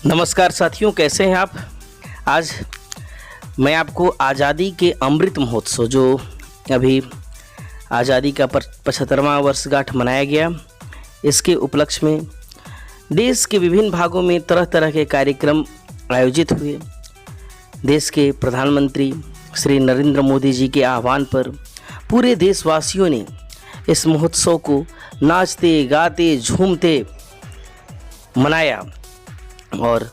नमस्कार साथियों, कैसे हैं आप। आज मैं आपको आज़ादी के अमृत महोत्सव, जो अभी आज़ादी का 75वां वर्षगांठ मनाया गया, इसके उपलक्ष्य में देश के विभिन्न भागों में तरह तरह के कार्यक्रम आयोजित हुए। देश के प्रधानमंत्री श्री नरेंद्र मोदी जी के आह्वान पर पूरे देशवासियों ने इस महोत्सव को नाचते गाते झूमते मनाया और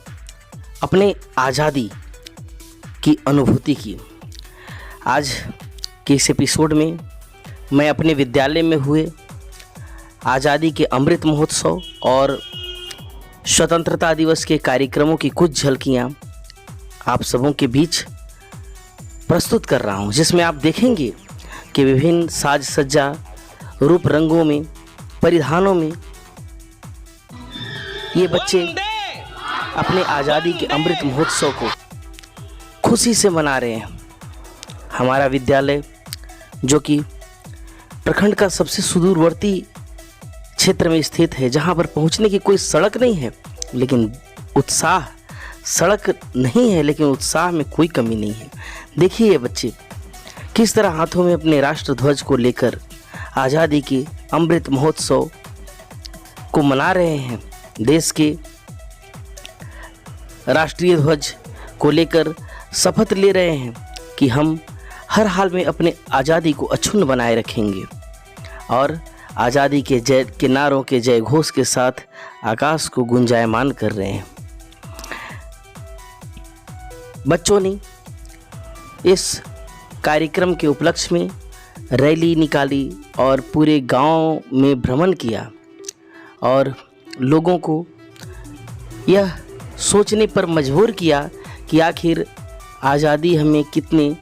अपने आज़ादी की अनुभूति की। आज के इस एपिसोड में मैं अपने विद्यालय में हुए आज़ादी के अमृत महोत्सव और स्वतंत्रता दिवस के कार्यक्रमों की कुछ झलकियां आप सबों के बीच प्रस्तुत कर रहा हूं, जिसमें आप देखेंगे कि विभिन्न साज सज्जा, रूप रंगों में, परिधानों में ये बच्चे अपने आज़ादी के अमृत महोत्सव को खुशी से मना रहे हैं। हमारा विद्यालय, जो कि प्रखंड का सबसे सुदूरवर्ती क्षेत्र में स्थित है, जहां पर पहुंचने की कोई सड़क नहीं है, लेकिन उत्साह, सड़क नहीं है लेकिन उत्साह में कोई कमी नहीं है। देखिए ये बच्चे किस तरह हाथों में अपने राष्ट्र ध्वज को लेकर आज़ादी के अमृत महोत्सव को मना रहे हैं। देश के राष्ट्रीय ध्वज को लेकर शपथ ले रहे हैं कि हम हर हाल में अपने आज़ादी को अक्षुण्ण बनाए रखेंगे और आज़ादी के जय के नारों के जय घोष के साथ आकाश को गुंजायमान कर रहे हैं। बच्चों ने इस कार्यक्रम के उपलक्ष्य में रैली निकाली और पूरे गांव में भ्रमण किया और लोगों को यह सोचने पर मजबूर किया कि आखिर आज़ादी हमें कितने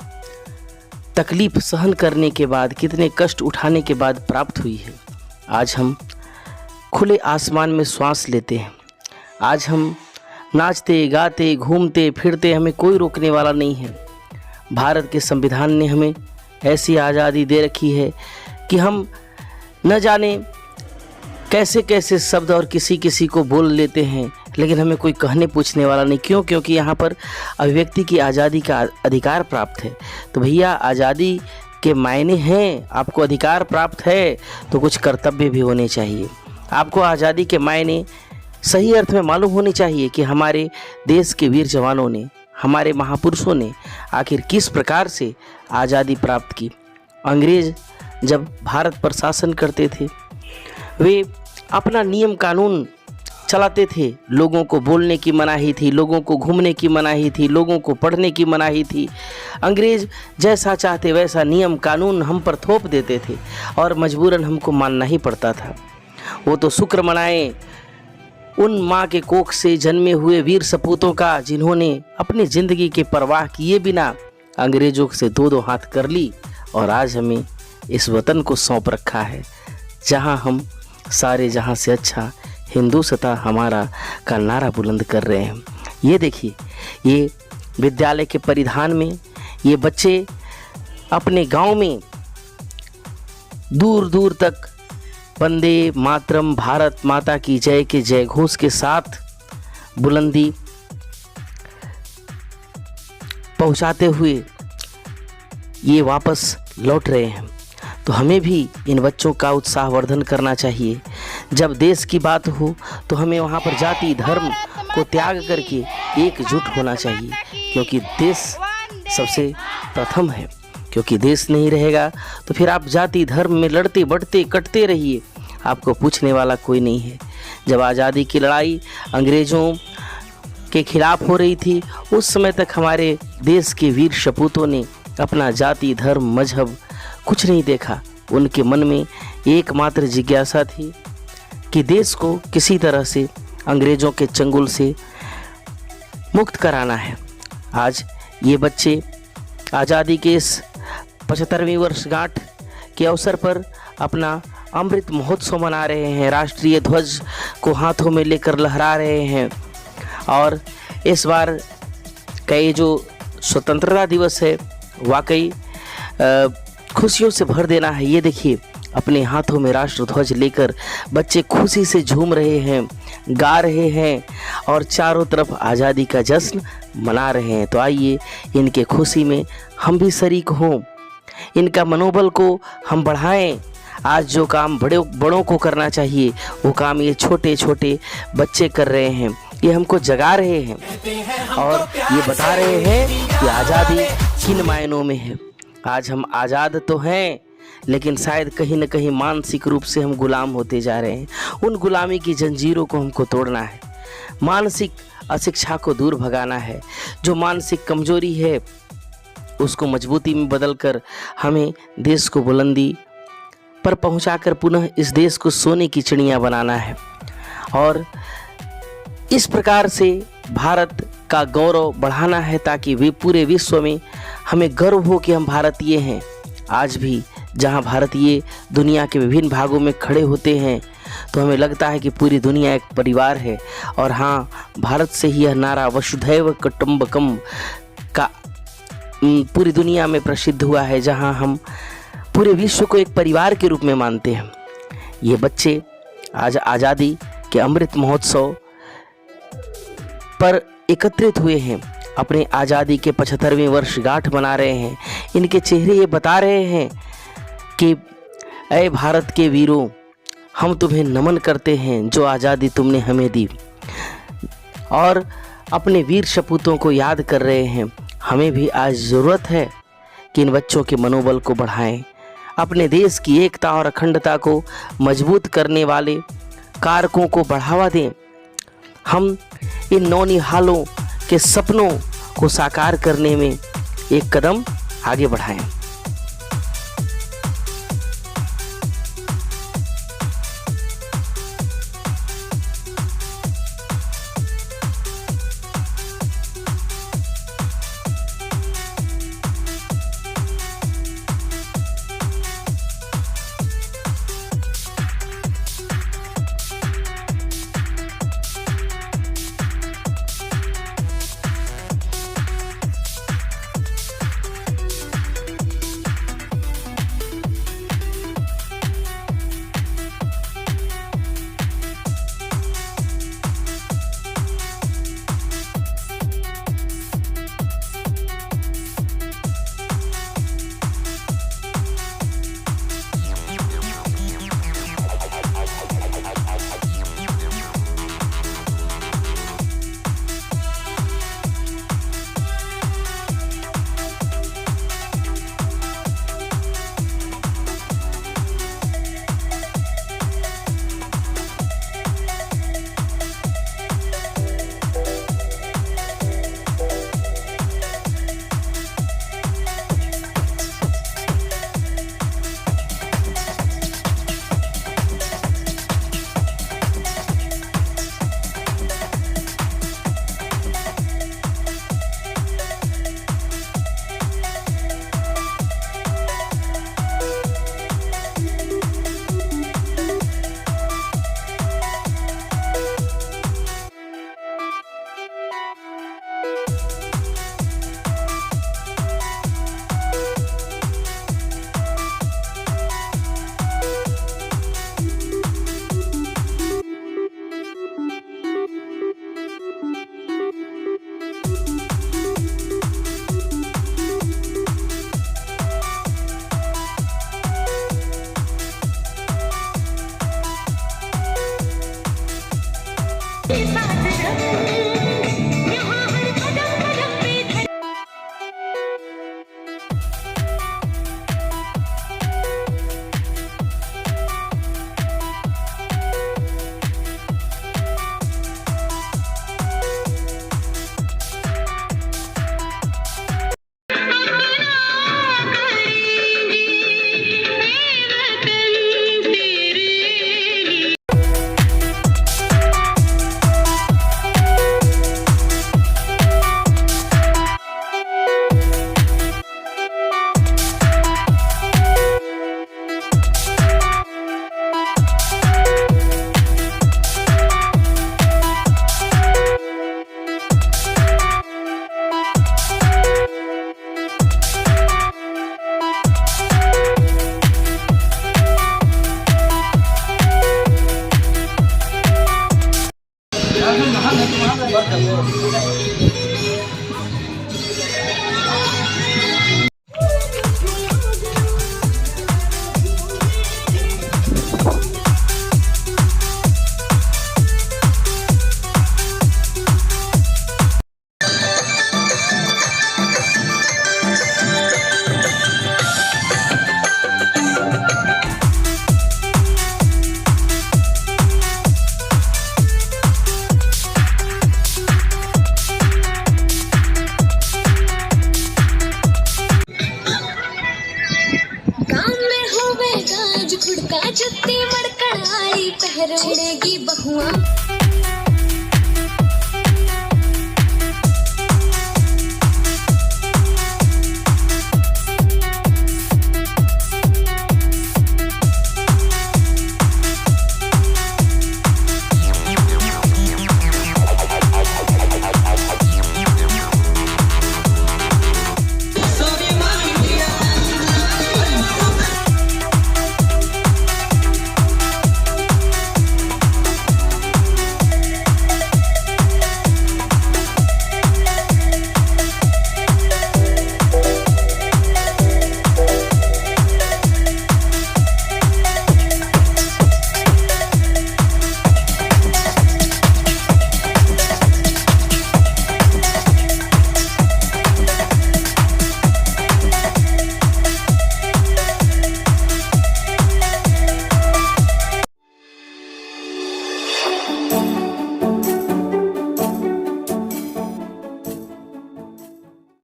तकलीफ़ सहन करने के बाद, कितने कष्ट उठाने के बाद प्राप्त हुई है। आज हम खुले आसमान में सांस लेते हैं, आज हम नाचते गाते घूमते फिरते, हमें कोई रोकने वाला नहीं है। भारत के संविधान ने हमें ऐसी आज़ादी दे रखी है कि हम न जाने कैसे कैसे शब्द और किसी किसी को बोल लेते हैं, लेकिन हमें कोई कहने पूछने वाला नहीं। क्यों? क्योंकि यहाँ पर अभिव्यक्ति की आज़ादी का अधिकार प्राप्त है। तो भैया, आज़ादी के मायने हैं, आपको अधिकार प्राप्त है तो कुछ कर्तव्य भी होने चाहिए। आपको आज़ादी के मायने सही अर्थ में मालूम होने चाहिए कि हमारे देश के वीर जवानों ने, हमारे महापुरुषों ने आखिर किस प्रकार से आज़ादी प्राप्त की। अंग्रेज़ जब भारत पर शासन करते थे, वे अपना नियम कानून चलाते थे। लोगों को बोलने की मनाही थी, लोगों को घूमने की मनाही थी, लोगों को पढ़ने की मनाही थी। अंग्रेज़ जैसा चाहते वैसा नियम कानून हम पर थोप देते थे और मजबूरन हमको मानना ही पड़ता था। वो तो शुक्र मनाएं उन माँ के कोख से जन्मे हुए वीर सपूतों का, जिन्होंने अपनी ज़िंदगी की परवाह किए बिना अंग्रेज़ों से दो दो हाथ कर ली और आज हमें इस वतन को सौंप रखा है, जहाँ हम सारे जहाँ से अच्छा हिंदुस्तान हमारा का नारा बुलंद कर रहे हैं। ये देखिए, ये विद्यालय के परिधान में ये बच्चे अपने गांव में दूर दूर तक वंदे मातरम, भारत माता की जय के जय घोष के साथ बुलंदी पहुंचाते हुए ये वापस लौट रहे हैं। तो हमें भी इन बच्चों का उत्साहवर्धन करना चाहिए। जब देश की बात हो तो हमें वहाँ पर जाति धर्म को त्याग करके एकजुट होना चाहिए, क्योंकि देश सबसे प्रथम है। क्योंकि देश नहीं रहेगा तो फिर आप जाति धर्म में लड़ते बढ़ते कटते रहिए, आपको पूछने वाला कोई नहीं है। जब आज़ादी की लड़ाई अंग्रेज़ों के खिलाफ हो रही थी, उस समय तक हमारे देश के वीर सपूतों ने अपना जाति धर्म मजहब कुछ नहीं देखा। उनके मन में एकमात्र जिज्ञासा थी कि देश को किसी तरह से अंग्रेज़ों के चंगुल से मुक्त कराना है। आज ये बच्चे आज़ादी के इस 75वीं वर्षगांठ के अवसर पर अपना अमृत महोत्सव मना रहे हैं, राष्ट्रीय ध्वज को हाथों में लेकर लहरा रहे हैं। और इस बार का ये जो स्वतंत्रता दिवस है, वाकई खुशियों से भर देना है। ये देखिए, अपने हाथों में राष्ट्र ध्वज लेकर बच्चे खुशी से झूम रहे हैं, गा रहे हैं और चारों तरफ आज़ादी का जश्न मना रहे हैं। तो आइए इनके खुशी में हम भी शरीक हों, इनका मनोबल को हम बढ़ाएं। आज जो काम बड़ों को करना चाहिए वो काम ये छोटे छोटे बच्चे कर रहे हैं। ये हमको जगा रहे हैं और ये बता रहे हैं कि आज़ादी किन मायनों में है। आज हम आज़ाद तो हैं, लेकिन शायद कहीं न कहीं मानसिक रूप से हम गुलाम होते जा रहे हैं। उन गुलामी की जंजीरों को हमको तोड़ना है, मानसिक अशिक्षा को दूर भगाना है। जो मानसिक कमजोरी है उसको मजबूती में बदलकर हमें देश को बुलंदी पर पहुंचाकर पुनः इस देश को सोने की चिड़िया बनाना है। और इस प्रकार से भारत का गौरव बढ़ाना है ताकि वे पूरे विश्व में हमें गर्व हो कि हम भारतीय हैं। आज भी जहां भारतीय दुनिया के विभिन्न भागों में खड़े होते हैं तो हमें लगता है कि पूरी दुनिया एक परिवार है। और हाँ, भारत से ही यह नारा वसुधैव कुटुंबकम का पूरी दुनिया में प्रसिद्ध हुआ है, जहां हम पूरे विश्व को एक परिवार के रूप में मानते हैं। ये बच्चे आज आज़ादी के अमृत महोत्सव पर एकत्रित हुए हैं, अपने आज़ादी के 75वें वर्षगांठ मना रहे हैं। इनके चेहरे ये बता रहे हैं कि ऐ भारत के वीरों, हम तुम्हें नमन करते हैं जो आज़ादी तुमने हमें दी। और अपने वीर सपूतों को याद कर रहे हैं। हमें भी आज ज़रूरत है कि इन बच्चों के मनोबल को बढ़ाएं, अपने देश की एकता और अखंडता को मजबूत करने वाले कारकों को बढ़ावा दें। हम इन नौनिहालों के सपनों को साकार करने में एक कदम आगे बढ़ाएं। झुड़का जुत्ती मड़कड़ाई पहरोड़ेगी बहुआ